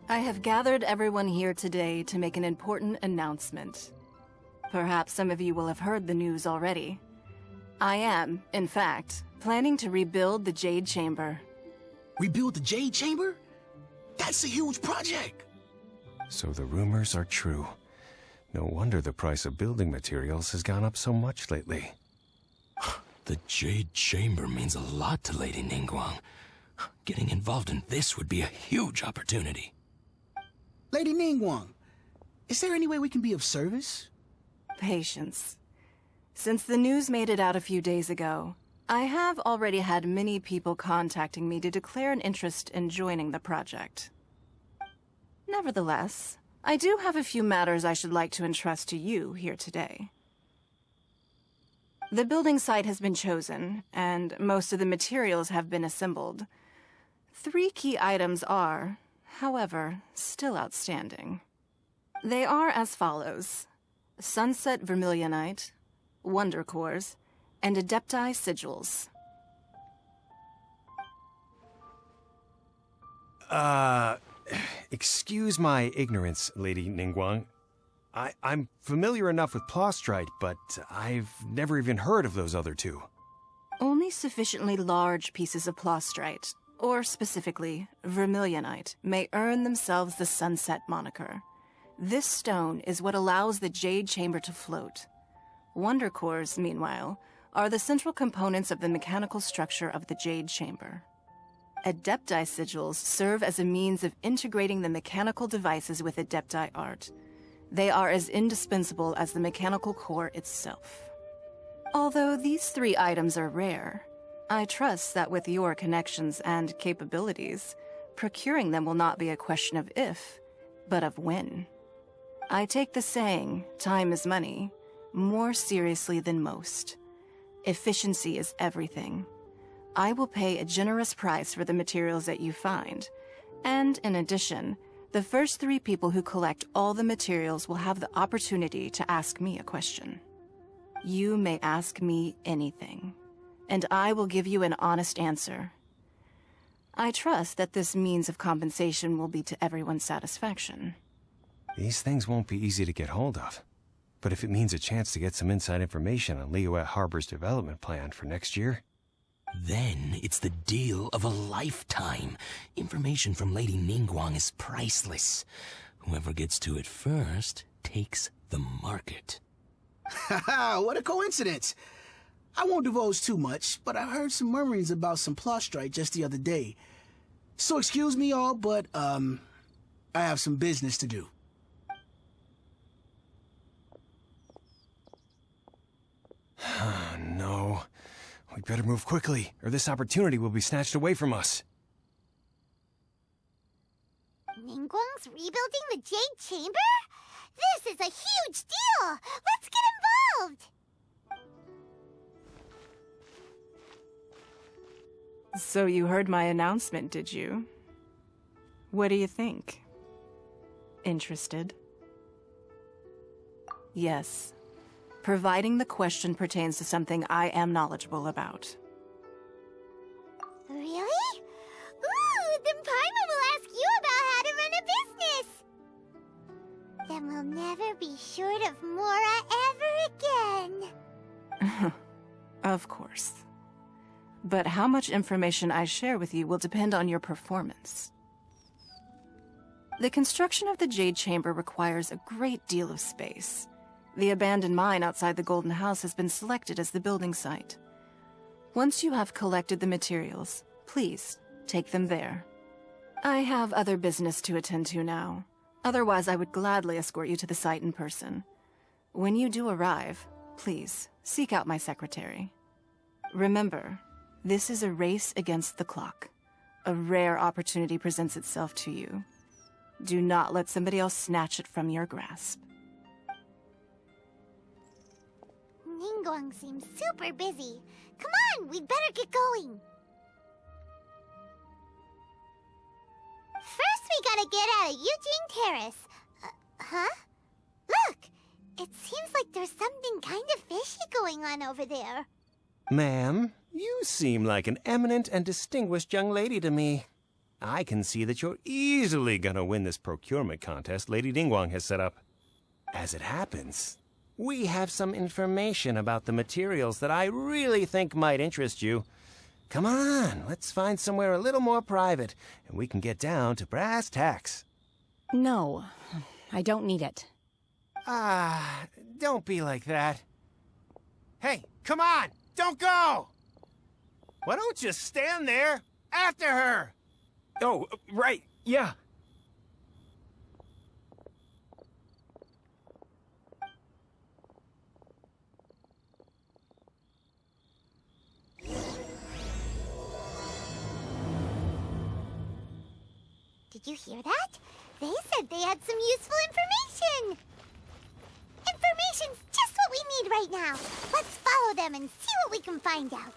I have gathered everyone here today to make an important announcement. Perhaps some of you will have heard the news already. I am, in fact, planning to rebuild the Jade Chamber. Rebuild the Jade Chamber? That's a huge project! So the rumors are true. No wonder the price of building materials has gone up so much lately. The Jade Chamber means a lot to Lady Ningguang. Getting involved in this would be a huge opportunity. Lady Ningguang, is there any way we can be of service? Patience. Since the news made it out a few days ago, I have already had many people contacting me to declare an interest in joining the project. Nevertheless, I do have a few matters I should like to entrust to you here today. The building site has been chosen, and most of the materials have been assembled. 3 key items are, however, still outstanding. They are as follows: Sunset Vermilionite, Wonder Cores, and Adepti Sigils. Excuse my ignorance, Lady Ningguang. I'm familiar enough with Plostrite, but I've never even heard of those other 2. Only sufficiently large pieces of Plostrite, or specifically Vermilionite, may earn themselves the Sunset moniker. This stone is what allows the Jade Chamber to float. Wonder Cores, meanwhile, are the central components of the mechanical structure of the Jade Chamber. Adepti Sigils serve as a means of integrating the mechanical devices with Adepti art. They are as indispensable as the mechanical core itself. Although these 3 items are rare, I trust that with your connections and capabilities, procuring them will not be a question of if, but of when. I take the saying, time is money, more seriously than most. Efficiency is everything. I will pay a generous price for the materials that you find, and in addition, the first 3 people who collect all the materials will have the opportunity to ask me a question. You may ask me anything, and I will give you an honest answer. I trust that this means of compensation will be to everyone's satisfaction. These things won't be easy to get hold of. But if it means a chance to get some inside information on Liyue Harbor's development plan for next year... Then it's the deal of a lifetime. Information from Lady Ningguang is priceless. Whoever gets to it first takes the market. Haha, what a coincidence! I won't divulge too much, but I heard some murmurings about some Plostrite just the other day. So excuse me all, but, I have some business to do. No. We'd better move quickly, or this opportunity will be snatched away from us. Ningguang's rebuilding the Jade Chamber? This is a huge deal! Let's get involved! So you heard my announcement, did you? What do you think? Interested? Yes. Providing the question pertains to something I am knowledgeable about. Really? Ooh, then Paimon will ask you about how to run a business! Then we'll never be short of Mora ever again. Of course. But how much information I share with you will depend on your performance. The construction of the Jade Chamber requires a great deal of space. The abandoned mine outside the Golden House has been selected as the building site. Once you have collected the materials, please take them there. I have other business to attend to now. Otherwise, I would gladly escort you to the site in person. When you do arrive, please seek out my secretary. Remember, this is a race against the clock. A rare opportunity presents itself to you. Do not let somebody else snatch it from your grasp. Ningguang seems super busy. Come on, we'd better get going. First, we gotta get out of Eugene Terrace. Huh? Look! It seems like there's something kind of fishy going on over there. Ma'am, you seem like an eminent and distinguished young lady to me. I can see that you're easily gonna win this procurement contest Lady Ningguang has set up. As it happens, we have some information about the materials that I really think might interest you. Come on, let's find somewhere a little more private, and we can get down to brass tacks. No, I don't need it. Don't be like that. Hey, come on! Don't go! Why don't you stand there after her? Oh, right, yeah. Did you hear that? They said they had some useful information. Information's just what we need right now. Let's follow them and see what we can find out.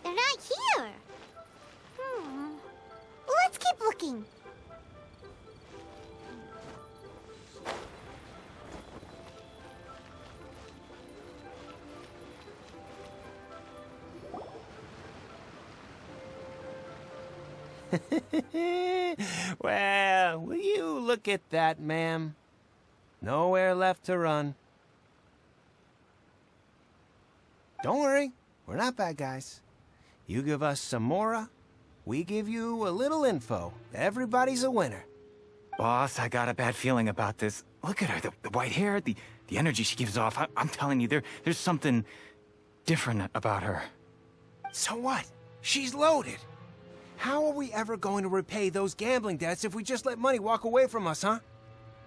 They're not here. Let's keep looking. Well, will you look at that, ma'am? Nowhere left to run. Don't worry, we're not bad guys. You give us some mora, we give you a little info. Everybody's a winner. Boss, I got a bad feeling about this. Look at her, the white hair, the energy she gives off. I'm telling you, there's something different about her. So what? She's loaded. How are we ever going to repay those gambling debts if we just let money walk away from us, huh?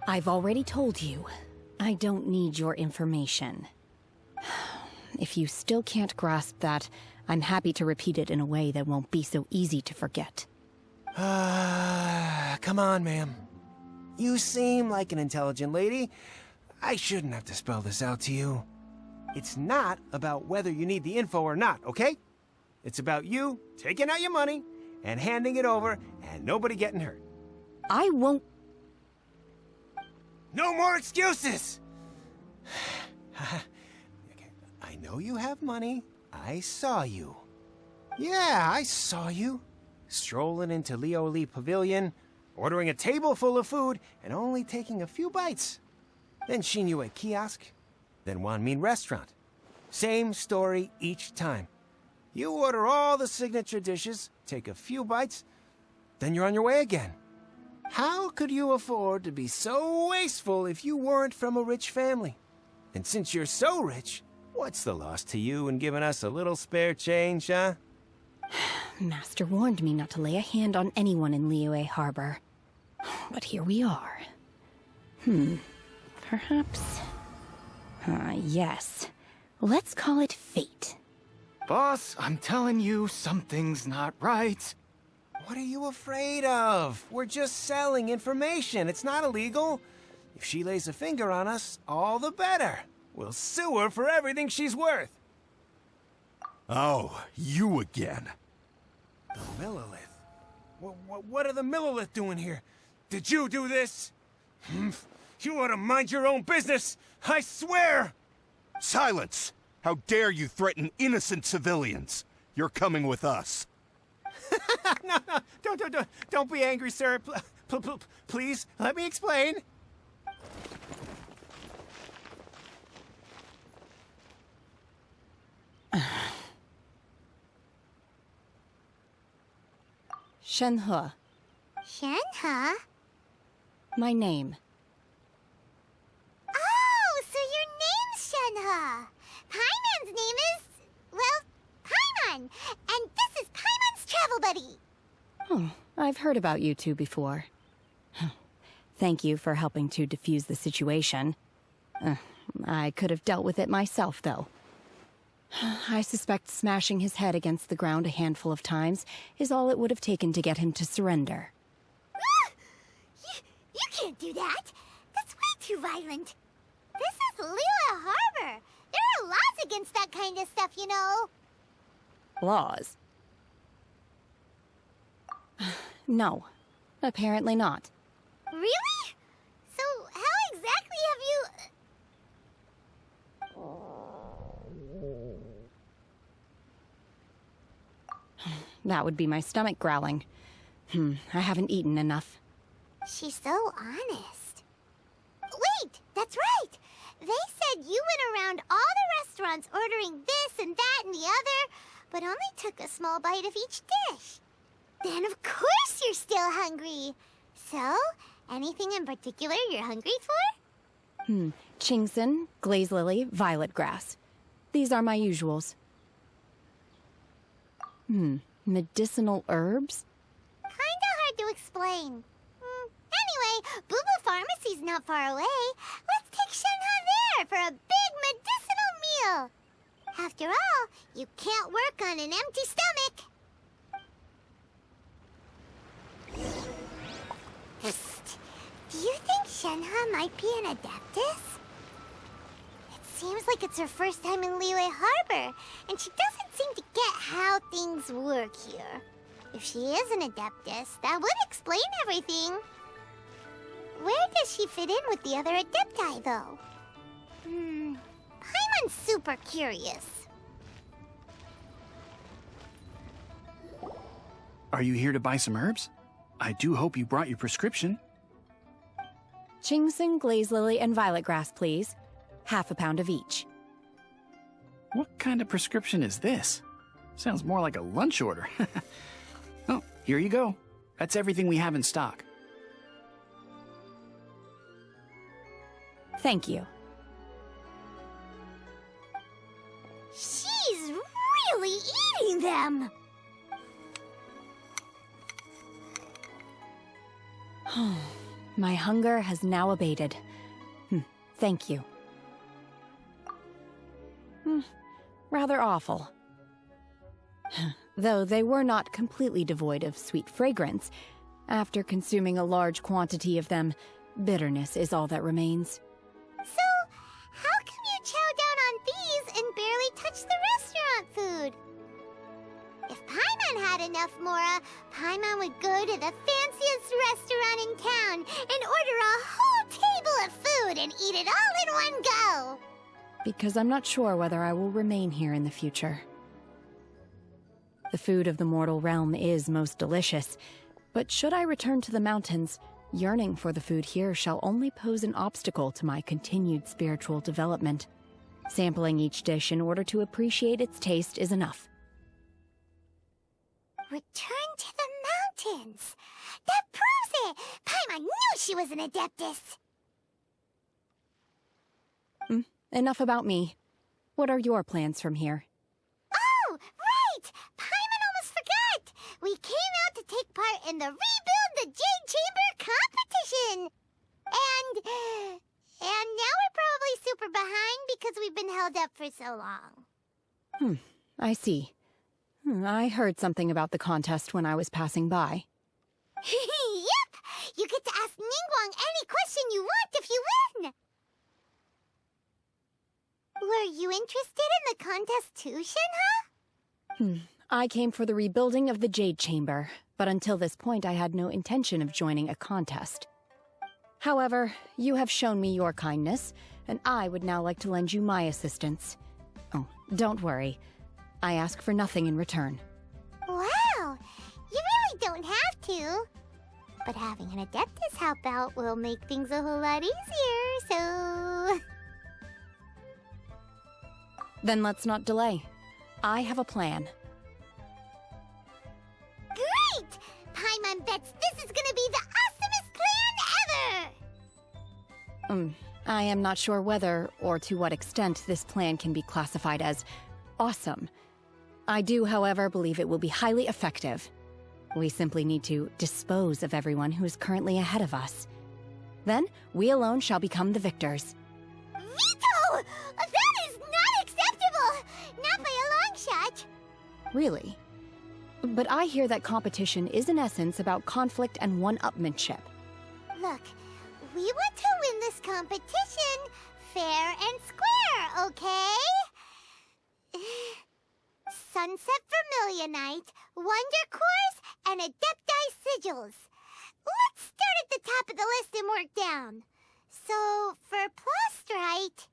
I've already told you, I don't need your information. If you still can't grasp that, I'm happy to repeat it in a way that won't be so easy to forget. Come on, ma'am. You seem like an intelligent lady. I shouldn't have to spell this out to you. It's not about whether you need the info or not, okay? It's about you taking out your money and handing it over and nobody getting hurt. I won't... No more excuses! I know you have money. I saw you. Yeah, I saw you. Strolling into Leo Lee Pavilion, ordering a table full of food, and only taking a few bites. Then Shenhe kiosk, then Wanmin restaurant. Same story each time. You order all the signature dishes, take a few bites, then you're on your way again. How could you afford to be so wasteful if you weren't from a rich family? And since you're so rich, what's the loss to you in giving us a little spare change, huh? Master warned me not to lay a hand on anyone in Liyue Harbor. But here we are. Perhaps... yes. Let's call it fate. Boss, I'm telling you, something's not right. What are you afraid of? We're just selling information. It's not illegal. If she lays a finger on us, all the better. We'll sue her for everything she's worth. Oh, you again. The Millilith. What are the Millilith doing here? Did you do this? You ought to mind your own business, I swear! Silence! How dare you threaten innocent civilians? You're coming with us. No, don't be angry, sir. Please, let me explain. Shenhe. Shenhe? My name. Oh, so your name's Shenhe. Paimon's name is, well, Paimon. And this is Paimon's travel buddy. Oh, I've heard about you two before. Thank you for helping to defuse the situation. I could have dealt with it myself, though. I suspect smashing his head against the ground a handful of times is all it would have taken to get him to surrender. You can't do that. That's way too violent. This is Liyue Harbor. There are laws against that kind of stuff, you know. Laws? No, apparently not. Really? So how exactly have that would be my stomach growling. I haven't eaten enough. She's so honest. Wait, that's right! They said you went around all the restaurants ordering this and that and the other, but only took a small bite of each dish. Then of course you're still hungry. So, anything in particular you're hungry for? Chingson, glaze lily, violet grass. These are my usuals. Medicinal herbs? Kinda hard to explain. Anyway, Boo Boo Pharmacy's not far away. Let's take Shenhe there for a big medicinal meal. After all, you can't work on an empty stomach. Psst. Do you think Shenhe might be an Adeptus? It seems like it's her first time in Liyue Harbor, and she doesn't seem to get how things work here. If she is an Adeptus, that would explain everything. Where does she fit in with the other Adepti, though? Paimon's super curious. Are you here to buy some herbs? I do hope you brought your prescription. Chingson, glaze lily, and violet grass, please. Half a pound of each. What kind of prescription is this? Sounds more like a lunch order. Oh, here you go. That's everything we have in stock. Thank you. She's really eating them! My hunger has now abated. Thank you. Rather awful. Though they were not completely devoid of sweet fragrance, after consuming a large quantity of them, bitterness is all that remains. So, how come you chow down on these and barely touch the restaurant food? If Paimon had enough Mora, Paimon would go to the fanciest restaurant in town and order a whole table of food and eat it all in one go. Because I'm not sure whether I will remain here in the future. The food of the mortal realm is most delicious, but should I return to the mountains, yearning for the food here shall only pose an obstacle to my continued spiritual development. Sampling each dish in order to appreciate its taste is enough. Return to the mountains! That proves it! Paimon knew she was an Adeptus! Enough about me. What are your plans from here? Oh, right! Paimon almost forgot! We came out to take part in the Rebuild the Jade Chamber competition! And now we're probably super behind because we've been held up for so long. I see. I heard something about the contest when I was passing by. Yep! You get to ask Ningguang any question you want if you win! Were you interested in the contest too, Shenhe? I came for the rebuilding of the Jade Chamber, but until this point I had no intention of joining a contest. However, you have shown me your kindness, and I would now like to lend you my assistance. Oh, don't worry. I ask for nothing in return. Wow! You really don't have to. But having an Adeptus help out will make things a whole lot easier, so... Then let's not delay. I have a plan. Great! Paimon bets this is gonna be the awesomest plan ever! I am not sure whether, or to what extent, this plan can be classified as awesome. I do, however, believe it will be highly effective. We simply need to dispose of everyone who is currently ahead of us. Then, we alone shall become the victors. Veto! That is not acceptable! Not by a long shot! Really? But I hear that competition is in essence about conflict and one-upmanship. Look, we want to win this competition fair and square, okay? Sunset Vermilionite, Wonder Cores, and Adepti Sigils. Let's start at the top of the list and work down. So, for Plastrite...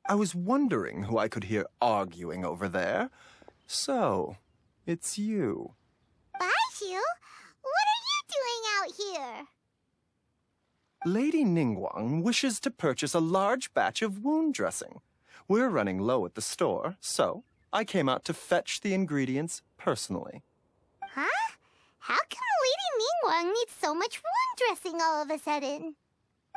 I was wondering who I could hear arguing over there. So, it's you. Xingqiu, what are you doing out here? Lady Ningguang wishes to purchase a large batch of wound dressing. We're running low at the store, so I came out to fetch the ingredients personally. Huh? How come Lady Ningguang needs so much wound dressing all of a sudden?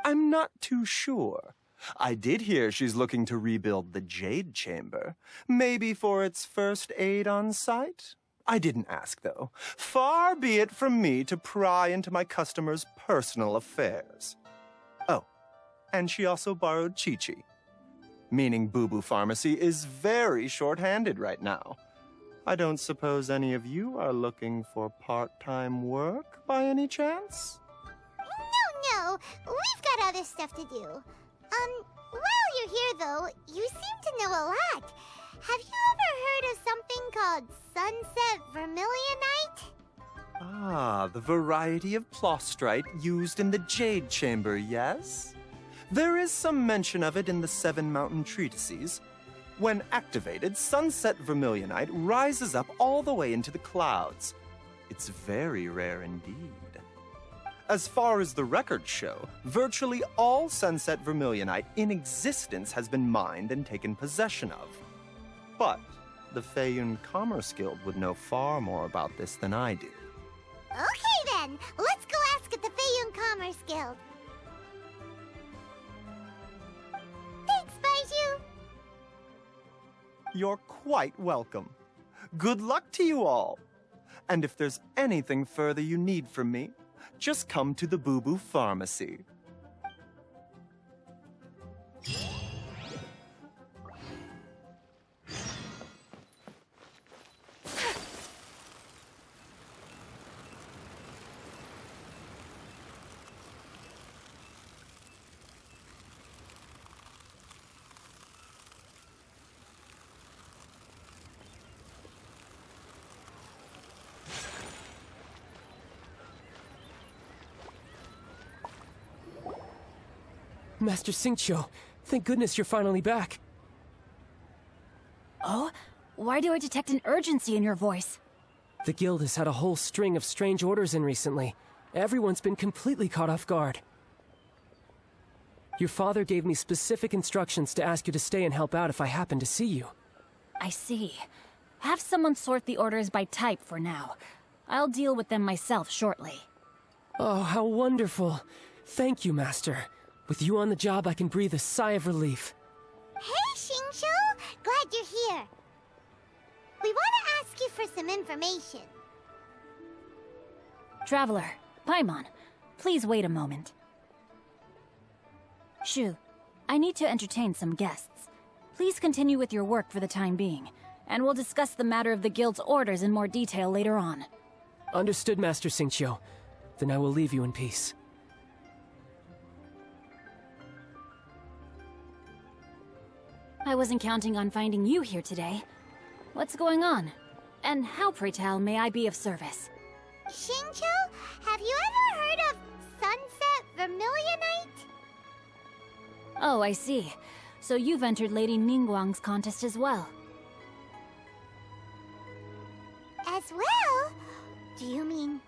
I'm not too sure. I did hear she's looking to rebuild the Jade Chamber. Maybe for its first aid on site? I didn't ask, though. Far be it from me to pry into my customers' personal affairs. Oh, and she also borrowed Chi-Chi. Meaning Boo Boo Pharmacy is very short-handed right now. I don't suppose any of you are looking for part-time work by any chance? No, we've got other stuff to do. While you're here though, you seem to know a lot. Have you ever heard of something called Sunset Vermilionite? Ah, the variety of plostrite used in the Jade Chamber, yes? There is some mention of it in the 7 Mountain Treatises. When activated, Sunset Vermilionite rises up all the way into the clouds. It's very rare indeed. As far as the records show, virtually all Sunset Vermilionite in existence has been mined and taken possession of. But the Feiyun Commerce Guild would know far more about this than I do. Okay then, let's go ask at the Feiyun Commerce Guild. Thanks, Baiju. You're quite welcome. Good luck to you all. And if there's anything further you need from me, just come to the Boo Boo Pharmacy. Master Xingqiu, thank goodness you're finally back. Oh? Why do I detect an urgency in your voice? The guild has had a whole string of strange orders in recently. Everyone's been completely caught off guard. Your father gave me specific instructions to ask you to stay and help out if I happen to see you. I see. Have someone sort the orders by type for now. I'll deal with them myself shortly. Oh, how wonderful. Thank you, Master. With you on the job, I can breathe a sigh of relief. Hey, Xingqiu! Glad you're here. We want to ask you for some information. Traveler, Paimon, please wait a moment. Shu, I need to entertain some guests. Please continue with your work for the time being, and we'll discuss the matter of the guild's orders in more detail later on. Understood, Master Xingqiu. Then I will leave you in peace. I wasn't counting on finding you here today. What's going on? And how, pray tell, may I be of service? Xingqiu, have you ever heard of Sunset Vermilionite? Oh, I see. So you've entered Lady Ningguang's contest as well. As well? Do you mean...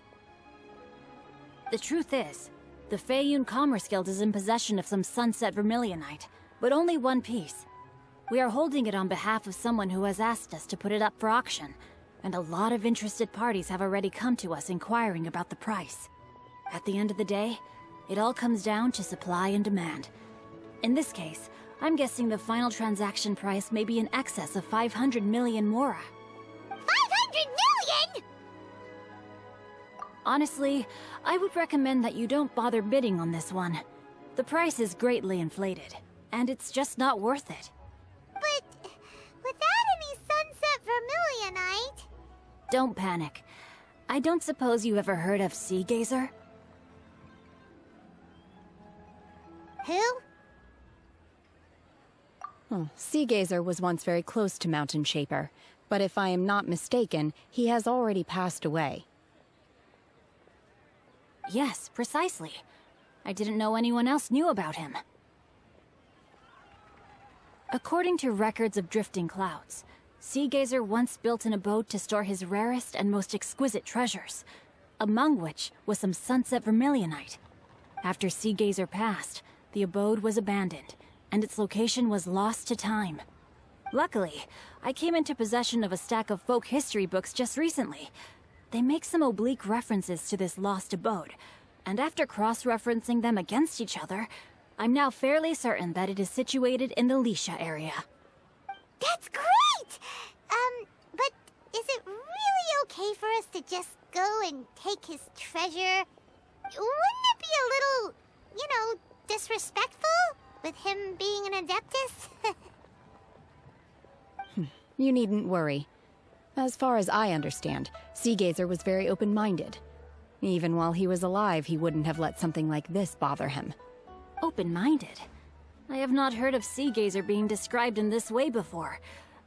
The truth is, the Feiyun Commerce Guild is in possession of some Sunset Vermilionite, but only one piece. We are holding it on behalf of someone who has asked us to put it up for auction, and a lot of interested parties have already come to us inquiring about the price. At the end of the day, it all comes down to supply and demand. In this case, I'm guessing the final transaction price may be in excess of 500 million mora. 500 million?! Honestly, I would recommend that you don't bother bidding on this one. The price is greatly inflated, and it's just not worth it. But without any Sunset Vermilionite... Don't panic. I don't suppose you ever heard of Sea Gazer? Who? Sea Gazer was once very close to Mountain Shaper, but if I am not mistaken, he has already passed away. Yes, precisely. I didn't know anyone else knew about him. According to records of drifting clouds, Sea Gazer once built an abode to store his rarest and most exquisite treasures, among which was some sunset vermilionite. After Sea Gazer passed, the abode was abandoned, and its location was lost to time. Luckily, I came into possession of a stack of folk history books just recently. They make some oblique references to this lost abode, and after cross-referencing them against each other, I'm now fairly certain that it is situated in the Lisha area. That's great! But is it really okay for us to just go and take his treasure? Wouldn't it be a little, disrespectful with him being an Adeptus? You needn't worry. As far as I understand, Sea Gazer was very open-minded. Even while he was alive, he wouldn't have let something like this bother him. Open-minded? I have not heard of Sea Gazer being described in this way before.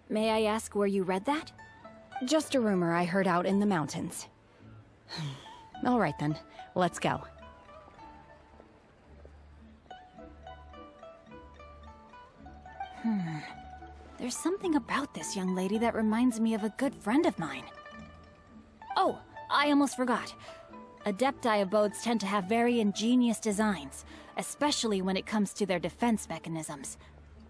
May I ask where you read that? Just a rumor I heard out in the mountains. All right then, let's go. There's something about this young lady that reminds me of a good friend of mine. Oh, I almost forgot. Adepti abodes tend to have very ingenious designs, especially when it comes to their defense mechanisms.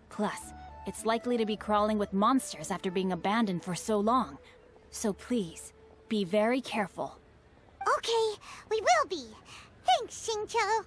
Plus, it's likely to be crawling with monsters after being abandoned for so long. So please, be very careful. Okay, we will be. Thanks, Xingqiu.